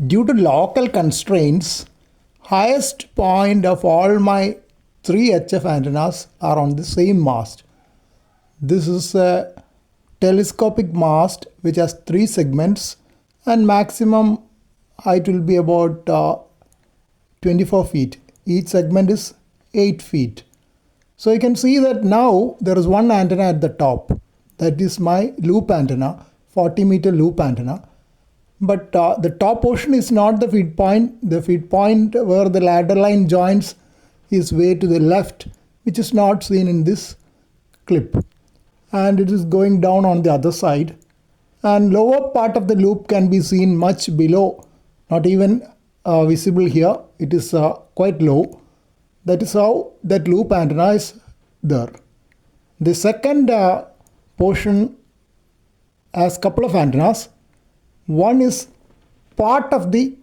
Due to local constraints, highest point of all my 3 HF antennas are on the same mast. This is a telescopic mast which has 3 segments and maximum height will be about 24 feet. Each segment is 8 feet. So you can see that now there is one antenna at the top. That is my loop antenna, 40 meter loop antenna. But the top portion is not the feed point. The feed point where the ladder line joins is way to the left, which is not seen in this clip. And it is going down on the other side. And lower part of the loop can be seen much below, not even visible here. It is quite low. That is how that loop antenna is there. The second portion has a couple of antennas. One is part of the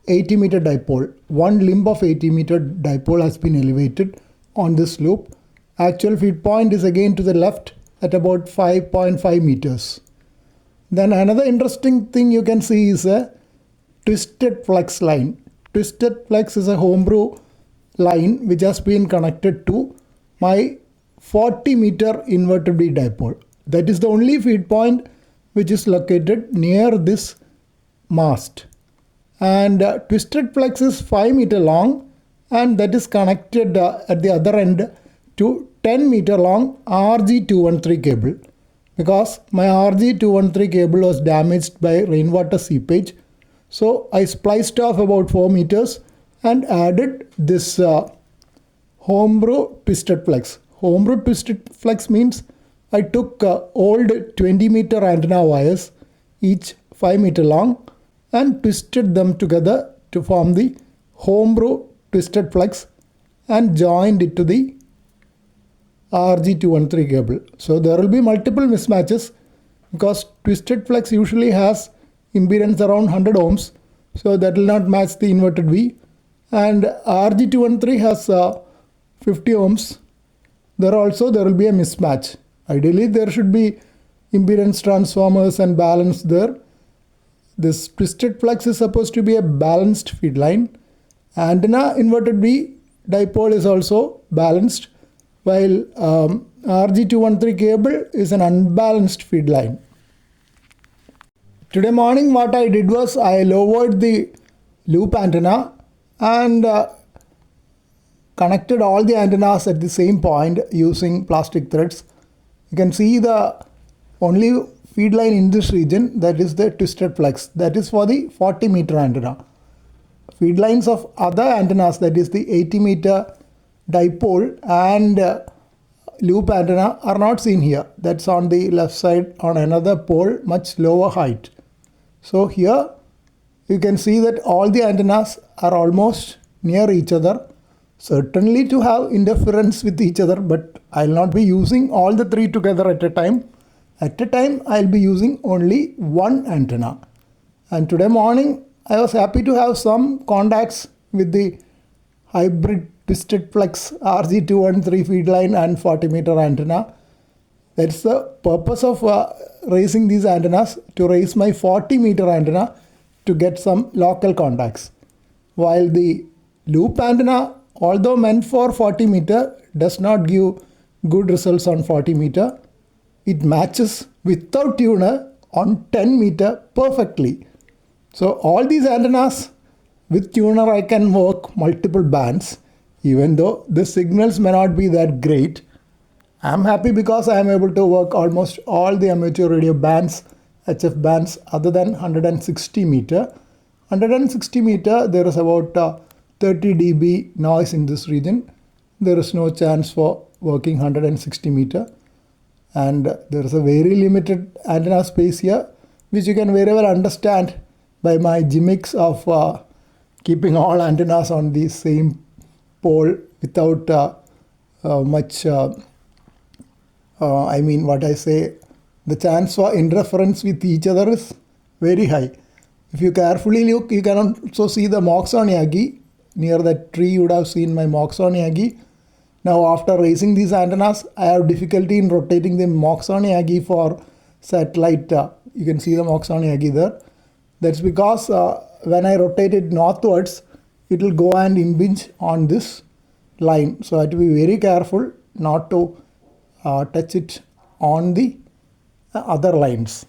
80 meter dipole. One limb of 80 meter dipole has been elevated on this loop. Actual feed point is again to the left at about 5.5 meters. Then another interesting thing you can see is a twisted flex line. Twisted flex is a homebrew line which has been connected to my 40 meter inverted V dipole. That is the only feed point which is located near this mast. And twisted flex is 5 meter long and that is connected at the other end to 10 meter long RG213 cable, because my RG213 cable was damaged by rainwater seepage. So I spliced off about 4 meters and added this homebrew twisted flex. Homebrew twisted flex means I took old 20 meter antenna wires, each 5 meter long, and twisted them together to form the homebrew twisted flex and joined it to the RG213 cable. So there will be multiple mismatches because twisted flex usually has impedance around 100 ohms. So that will not match the inverted V. And RG213 has 50 ohms. There will be a mismatch. Ideally, there should be impedance transformers and balance there. This twisted flex is supposed to be a balanced feed line. Antenna inverted V dipole is also balanced, while RG213 cable is an unbalanced feed line. Today morning what I did was I lowered the loop antenna and connected all the antennas at the same point using plastic threads. You can see the only feed line in this region, that is the twisted flex. That is for the 40 meter antenna. Feed lines of other antennas, that is the 80 meter dipole and loop antenna, are not seen here. That's on the left side on another pole, much lower height. So here you can see that all the antennas are almost near each other. Certainly to have interference with each other, but I'll not be using all the 3 together at a time. At a time I'll be using only one antenna. And today morning I was happy to have some contacts with the hybrid twisted flex RG213 feed line and 40 meter antenna. That's the purpose of raising these antennas, to raise my 40 meter antenna to get some local contacts. While the loop antenna, although meant for 40 meter, does not give good results on 40 meter. It matches without tuner on 10 meter perfectly. So all these antennas with tuner I can work multiple bands, even though the signals may not be that great. I'm happy because I am able to work almost all the amateur radio bands, HF bands, other than 160 meter. 160 meter, there is about 30 dB noise in this region. There is no chance for working 160 meter. And there is a very limited antenna space here, which you can very well understand by my gimmicks of keeping all antennas on the same pole without much, the chance for interference with each other is very high. If you carefully look, you can also see the Moxon Yagi. Near that tree you would have seen my Moxon Yagi. Now after raising these antennas, I have difficulty in rotating the Moxon Yagi for satellite. You can see the Moxon Yagi there. That's because when I rotate it northwards, it will go and impinge on this line. So I have to be very careful not to touch it on the other lines.